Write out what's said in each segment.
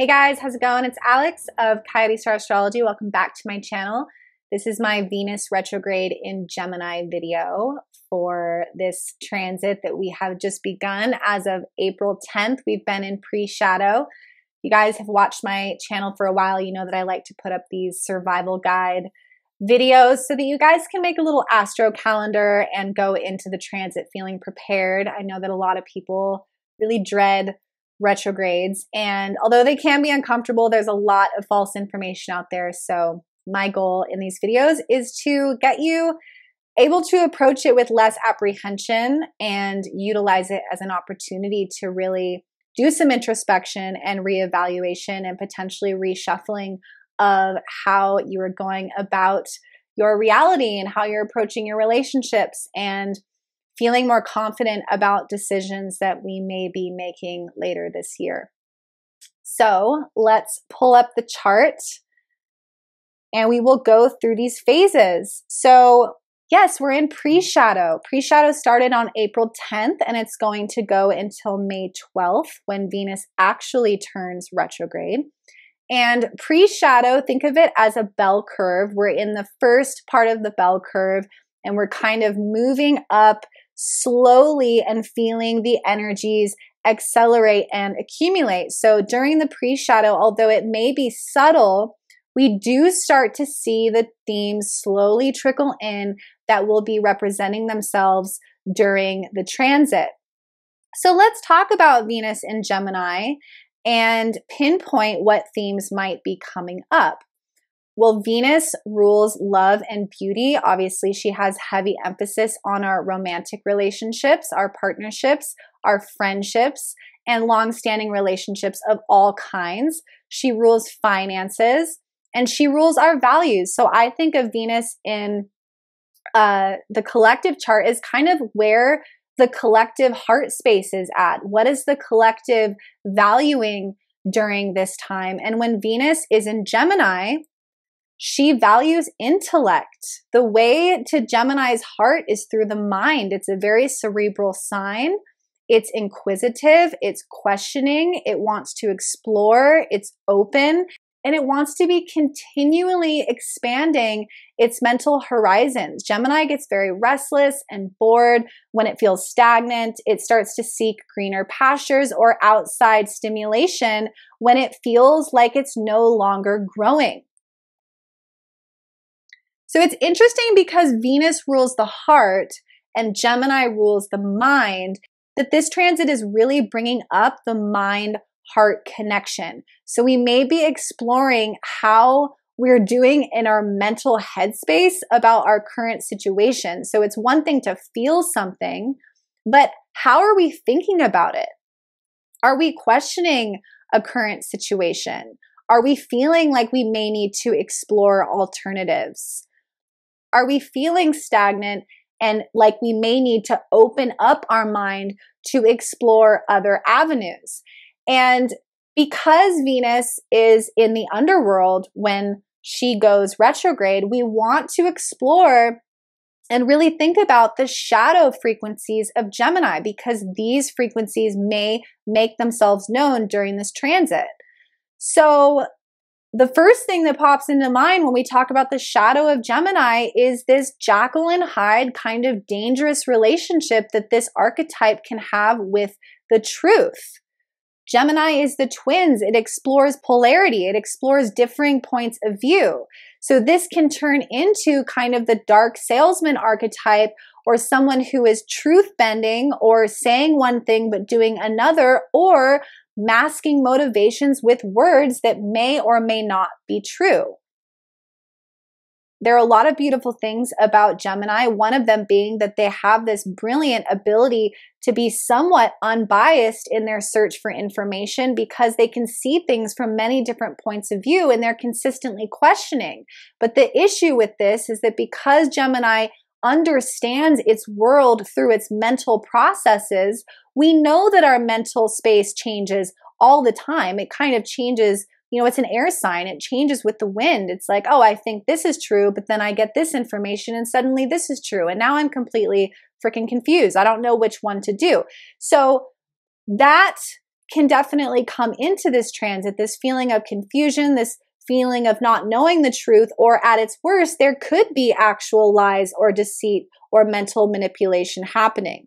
Hey guys, how's it going? It's Alex of Coyote Star Astrology. Welcome back to my channel. This is my Venus retrograde in Gemini video for this transit that we have just begun as of April 10th. We've been in pre-shadow. You guys have watched my channel for a while. You know that I like to put up these survival guide videos so that you guys can make a little astro calendar and go into the transit feeling prepared. I know that a lot of people really dread retrogrades, and although they can be uncomfortable, there's a lot of false information out there. So my goal in these videos is to get you able to approach it with less apprehension and utilize it as an opportunity to really do some introspection and reevaluation and potentially reshuffling of how you are going about your reality and how you're approaching your relationships, and feeling more confident about decisions that we may be making later this year. So let's pull up the chart and we will go through these phases. So yes, we're in pre-shadow. Pre-shadow started on April 10th and it's going to go until May 12th when Venus actually turns retrograde. And pre-shadow, think of it as a bell curve. We're in the first part of the bell curve and we're kind of moving up slowly and feeling the energies accelerate and accumulate. So during the pre-shadow, although it may be subtle, we do start to see the themes slowly trickle in that will be representing themselves during the transit. So let's talk about Venus in Gemini and pinpoint what themes might be coming up. Well, Venus rules love and beauty. Obviously, she has heavy emphasis on our romantic relationships, our partnerships, our friendships, and long-standing relationships of all kinds. She rules finances, and she rules our values. So I think of Venus in the collective chart as kind of where the collective heart space is at. What is the collective valuing during this time? And when Venus is in Gemini, she values intellect. The way to Gemini's heart is through the mind. It's a very cerebral sign. It's inquisitive. It's questioning. It wants to explore. It's open. And it wants to be continually expanding its mental horizons. Gemini gets very restless and bored when it feels stagnant. It starts to seek greener pastures or outside stimulation when it feels like it's no longer growing. So it's interesting because Venus rules the heart and Gemini rules the mind, that this transit is really bringing up the mind-heart connection. So we may be exploring how we're doing in our mental headspace about our current situation. So it's one thing to feel something, but how are we thinking about it? Are we questioning a current situation? Are we feeling like we may need to explore alternatives? Are we feeling stagnant and like we may need to open up our mind to explore other avenues? And because Venus is in the underworld when she goes retrograde, we want to explore and really think about the shadow frequencies of Gemini, because these frequencies may make themselves known during this transit. So the first thing that pops into mind when we talk about the shadow of Gemini is this Jekyll and Hyde kind of dangerous relationship that this archetype can have with the truth. Gemini is the twins. It explores polarity. It explores differing points of view. So this can turn into kind of the dark salesman archetype, or someone who is truth-bending or saying one thing but doing another, or masking motivations with words that may or may not be true. There are a lot of beautiful things about Gemini, one of them being that they have this brilliant ability to be somewhat unbiased in their search for information, because they can see things from many different points of view and they're consistently questioning. But the issue with this is that because Gemini understands its world through its mental processes, we know that our mental space changes all the time. It kind of changes, you know, it's an air sign. It changes with the wind. It's like, oh, I think this is true, but then I get this information and suddenly this is true. And now I'm completely freaking confused. I don't know which one to do. So that can definitely come into this transit, this feeling of confusion, this feeling of not knowing the truth, or at its worst, there could be actual lies or deceit or mental manipulation happening.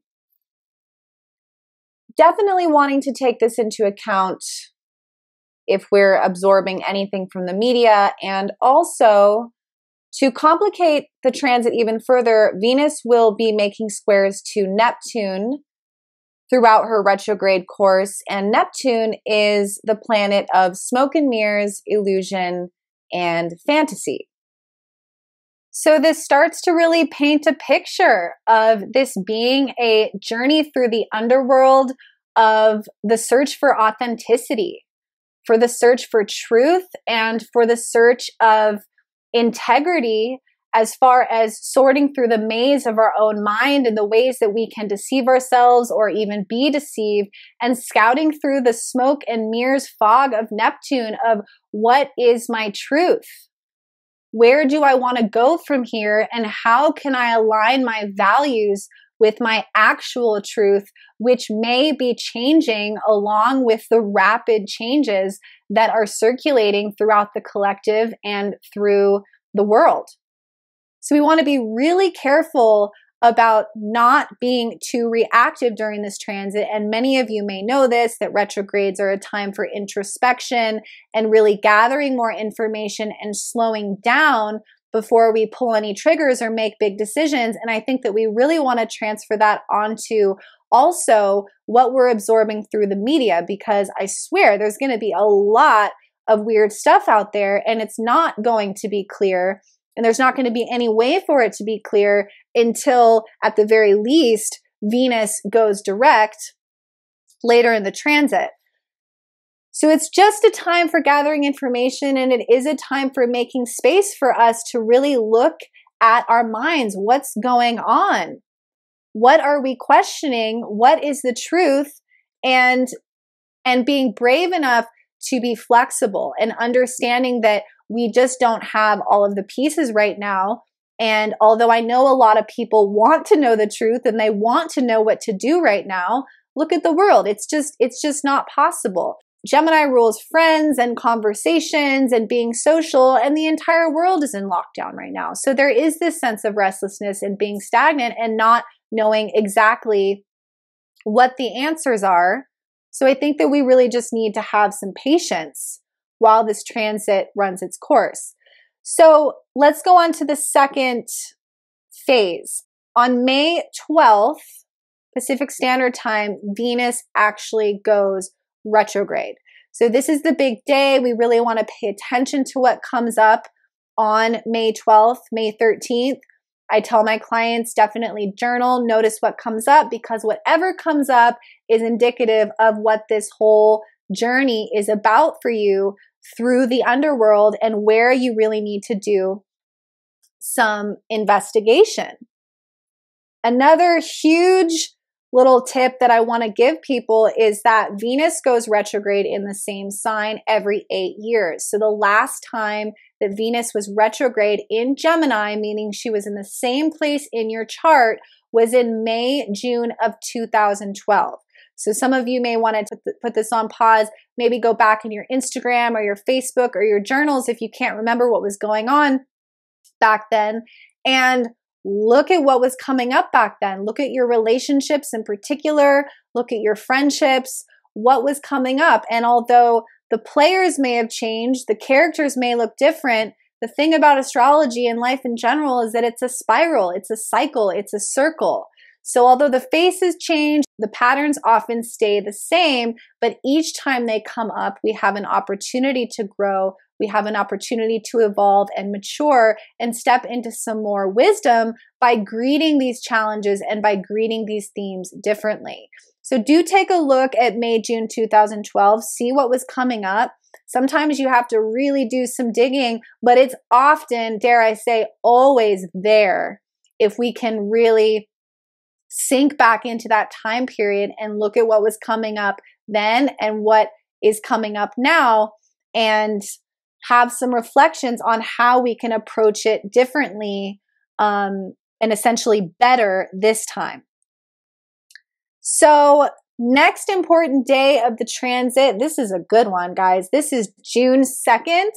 Definitely wanting to take this into account if we're absorbing anything from the media. And also, to complicate the transit even further, Venus will be making squares to Neptune throughout her retrograde course. And Neptune is the planet of smoke and mirrors, illusion, and fantasy. So this starts to really paint a picture of this being a journey through the underworld of the search for authenticity, for the search for truth, and for the search of integrity as far as sorting through the maze of our own mind and the ways that we can deceive ourselves or even be deceived, and scouting through the smoke and mirrors fog of Neptune of what is my truth? Where do I want to go from here? And how can I align my values with my actual truth, which may be changing along with the rapid changes that are circulating throughout the collective and through the world? So we want to be really careful about not being too reactive during this transit. And many of you may know this, that retrogrades are a time for introspection and really gathering more information and slowing down before we pull any triggers or make big decisions. And I think that we really want to transfer that onto also what we're absorbing through the media, because I swear there's going to be a lot of weird stuff out there, and it's not going to be clear. And there's not going to be any way for it to be clear until, at the very least, Venus goes direct later in the transit. So it's just a time for gathering information, and it is a time for making space for us to really look at our minds. What's going on? What are we questioning? What is the truth? And being brave enough to be flexible and understanding that we just don't have all of the pieces right now. And although I know a lot of people want to know the truth and they want to know what to do right now, look at the world. It's just not possible. Gemini rules friends and conversations and being social, and the entire world is in lockdown right now. So there is this sense of restlessness and being stagnant and not knowing exactly what the answers are. So I think that we really just need to have some patience while this transit runs its course. So let's go on to the second phase. On May 12th, Pacific Standard Time, Venus actually goes retrograde. So this is the big day. We really want to pay attention to what comes up on May 12th, May 13th. I tell my clients, definitely journal, notice what comes up, because whatever comes up is indicative of what this whole journey is about for you through the underworld and where you really need to do some investigation. Another huge little tip that I want to give people is that Venus goes retrograde in the same sign every 8 years. So the last time that Venus was retrograde in Gemini, meaning she was in the same place in your chart, was in May, June of 2012. So some of you may want to put this on pause, maybe go back in your Instagram or your Facebook or your journals if you can't remember what was going on back then, and look at what was coming up back then. Look at your relationships in particular. Look at your friendships. What was coming up? And although the players may have changed, the characters may look different, the thing about astrology and life in general is that it's a spiral, it's a cycle, it's a circle. So although the faces change, the patterns often stay the same, but each time they come up, we have an opportunity to grow. We have an opportunity to evolve and mature and step into some more wisdom by greeting these challenges and by greeting these themes differently. So do take a look at May, June 2012, see what was coming up. Sometimes you have to really do some digging, but it's often, dare I say, always there if we can really sink back into that time period and look at what was coming up then and what is coming up now, and have some reflections on how we can approach it differently and essentially better this time. So Next important day of the transit, this is a good one, guys. This is June 2nd,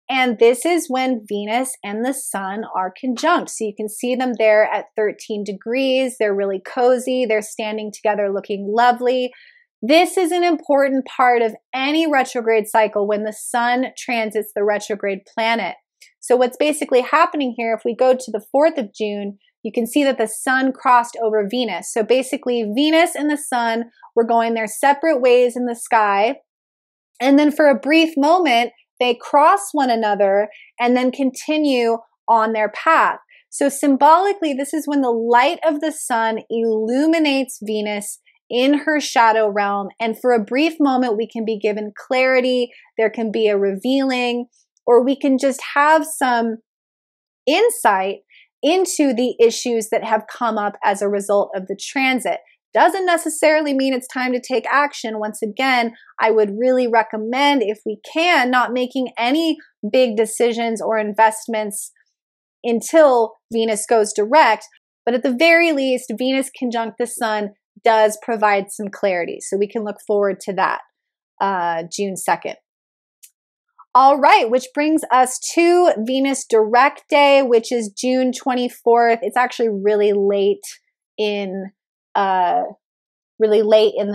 and this is when Venus and the Sun are conjunct. So you can see them there at 13 degrees. They're really cozy. They're standing together looking lovely. This is an important part of any retrograde cycle when the Sun transits the retrograde planet. So what's basically happening here, if we go to the 4th of June, you can see that the Sun crossed over Venus. So basically Venus and the Sun were going their separate ways in the sky. And then for a brief moment, they cross one another and then continue on their path. So symbolically, this is when the light of the Sun illuminates Venus in her shadow realm. And for a brief moment, we can be given clarity. There can be a revealing, or we can just have some insight into the issues that have come up as a result of the transit. Doesn't necessarily mean it's time to take action. Once again, I would really recommend, if we can, not making any big decisions or investments until Venus goes direct. But at the very least, Venus conjunct the Sun does provide some clarity. So we can look forward to that June 2nd. All right, which brings us to Venus direct day, which is June 24th. It's actually really late in the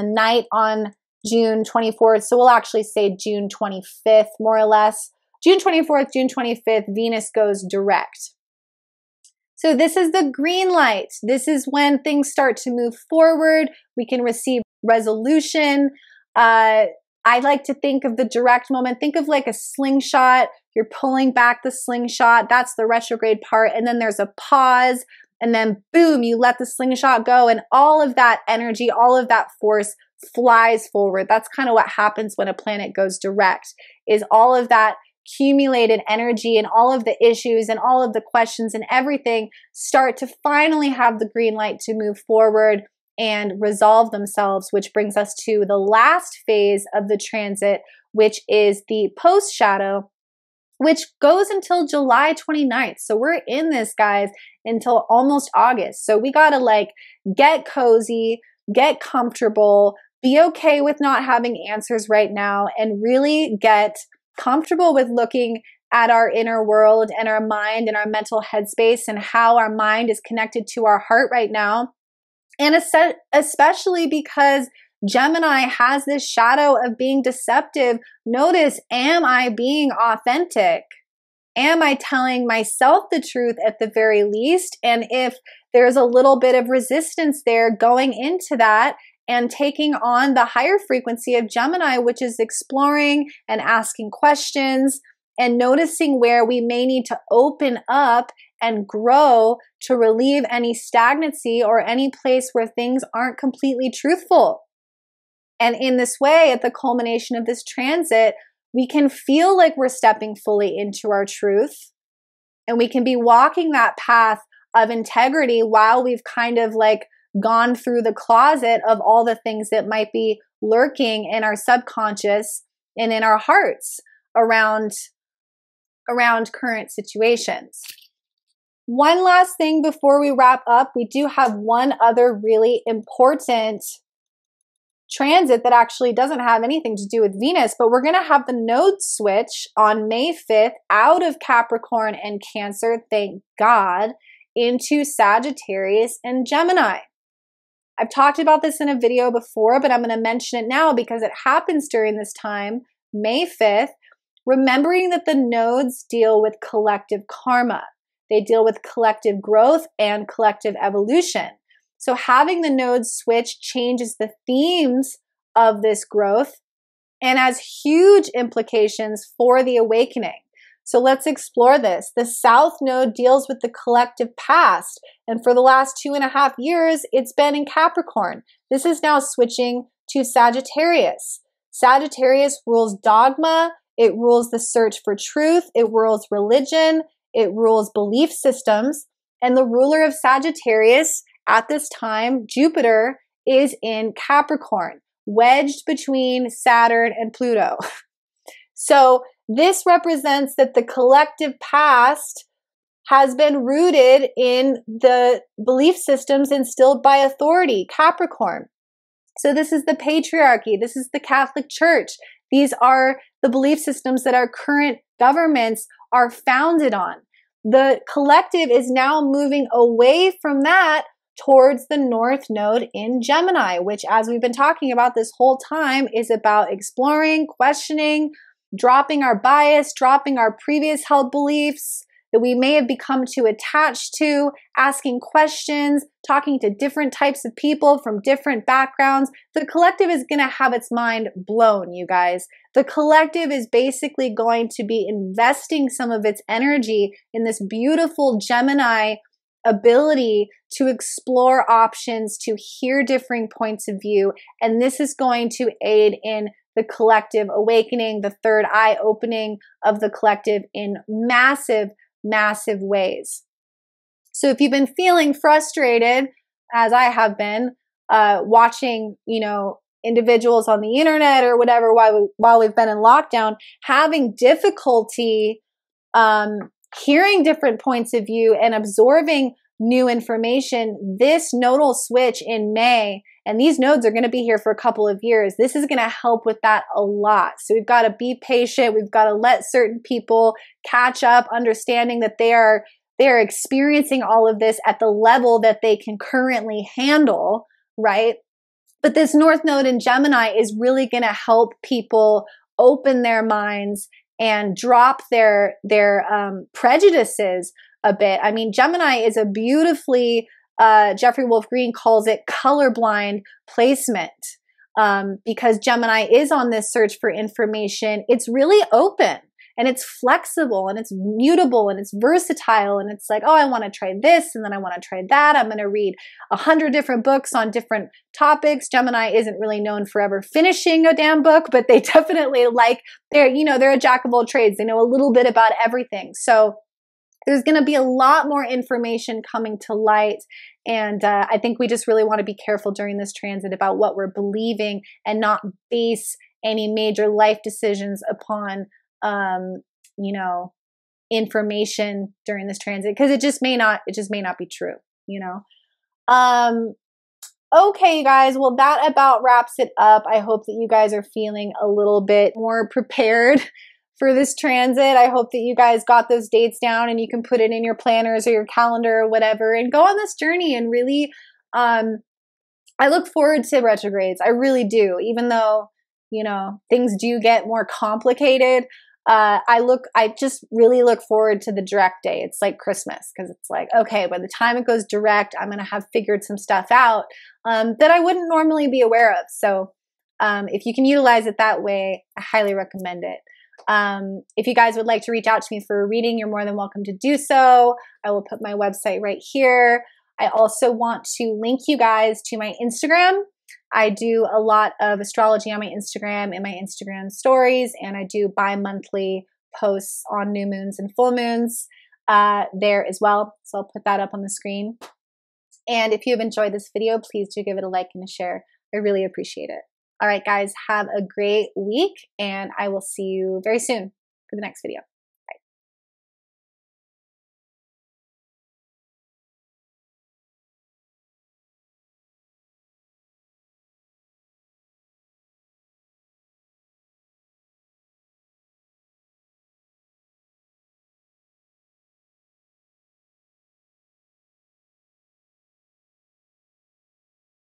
night on June 24th. So we'll actually say June 25th, more or less. June 24th, June 25th, Venus goes direct. So this is the green light. This is when things start to move forward. We can receive resolution. I like to think of the direct moment. Think of like a slingshot. You're pulling back the slingshot. That's the retrograde part. And then there's a pause. And then boom, you let the slingshot go. And all of that energy, all of that force flies forward. That's kind of what happens when a planet goes direct, is all of that accumulated energy and all of the issues and all of the questions and everything start to finally have the green light to move forward and resolve themselves, which brings us to the last phase of the transit, which is the post-shadow, which goes until July 29th. So we're in this, guys, until almost August. So we gotta like get cozy, get comfortable, be okay with not having answers right now, and really get comfortable with looking at our inner world and our mind and our mental headspace and how our mind is connected to our heart right now. And especially because Gemini has this shadow of being deceptive. Notice, am I being authentic? Am I telling myself the truth at the very least? And if there's a little bit of resistance there, going into that and taking on the higher frequency of Gemini, which is exploring and asking questions and noticing where we may need to open up and grow to relieve any stagnancy or any place where things aren't completely truthful. And in this way, at the culmination of this transit, we can feel like we're stepping fully into our truth, and we can be walking that path of integrity while we've kind of like gone through the closet of all the things that might be lurking in our subconscious and in our hearts around current situations. One last thing before we wrap up, we do have one other really important transit that actually doesn't have anything to do with Venus, but we're going to have the node switch on May 5th out of Capricorn and Cancer, thank God, into Sagittarius and Gemini. I've talked about this in a video before, but I'm going to mention it now because it happens during this time, May 5th, remembering that the nodes deal with collective karma. They deal with collective growth and collective evolution. So having the nodes switch changes the themes of this growth and has huge implications for the awakening. So let's explore this. The South Node deals with the collective past, and for the last 2.5 years, it's been in Capricorn. This is now switching to Sagittarius. Sagittarius rules dogma, it rules the search for truth, it rules religion, it rules belief systems, and the ruler of Sagittarius at this time, Jupiter, is in Capricorn, wedged between Saturn and Pluto. So this represents that the collective past has been rooted in the belief systems instilled by authority, Capricorn. So this is the patriarchy. This is the Catholic Church. These are the belief systems that our current governments are founded on. The collective is now moving away from that towards the North Node in Gemini, which, as we've been talking about this whole time, is about exploring, questioning, dropping our bias, dropping our previous held beliefs that we may have become too attached to, asking questions, talking to different types of people from different backgrounds. The collective is going to have its mind blown, you guys. The collective is basically going to be investing some of its energy in this beautiful Gemini ability to explore options, to hear differing points of view. And this is going to aid in the collective awakening, the third eye opening of the collective in massive ways. So if you've been feeling frustrated, as I have been, watching, individuals on the internet or whatever while we've been in lockdown, having difficulty hearing different points of view and absorbing new information, this nodal switch in May, and these nodes are going to be here for a couple of years, this is going to help with that a lot. So we've got to be patient. We've got to let certain people catch up, understanding that they are experiencing all of this at the level that they can currently handle, right? But this North Node in Gemini is really going to help people open their minds and drop their prejudices a bit. I mean, Gemini is a beautifully, Jeffrey Wolf Green calls it colorblind placement, because Gemini is on this search for information. It's really open and it's flexible and it's mutable and it's versatile. And it's like, oh, I want to try this and then I want to try that. I'm going to read 100 different books on different topics. Gemini isn't really known for ever finishing a damn book, but they definitely they're a jack of all trades. They know a little bit about everything. So there's going to be a lot more information coming to light. And I think we just really want to be careful during this transit about what we're believing and not base any major life decisions upon, information during this transit, because it just may not be true, Okay, you guys. Well, that about wraps it up. I hope that you guys are feeling a little bit more prepared for this transit. I hope that you guys got those dates down and you can put it in your planners or your calendar or whatever and go on this journey. And really, I look forward to retrogrades. I really do. Even though, things do get more complicated, I just really look forward to the direct day. It's like Christmas, because it's like, okay, by the time it goes direct, I'm going to have figured some stuff out that I wouldn't normally be aware of. So if you can utilize it that way, I highly recommend it. If you guys would like to reach out to me for a reading, you're more than welcome to do so. I will put my website right here. I also want to link you guys to my Instagram. I do a lot of astrology on my Instagram and my Instagram stories, and I do bi-monthly posts on new moons and full moons there as well. So I'll put that up on the screen. And if you have enjoyed this video, please do give it a like and a share. I really appreciate it. All right, guys, have a great week, and I will see you very soon for the next video.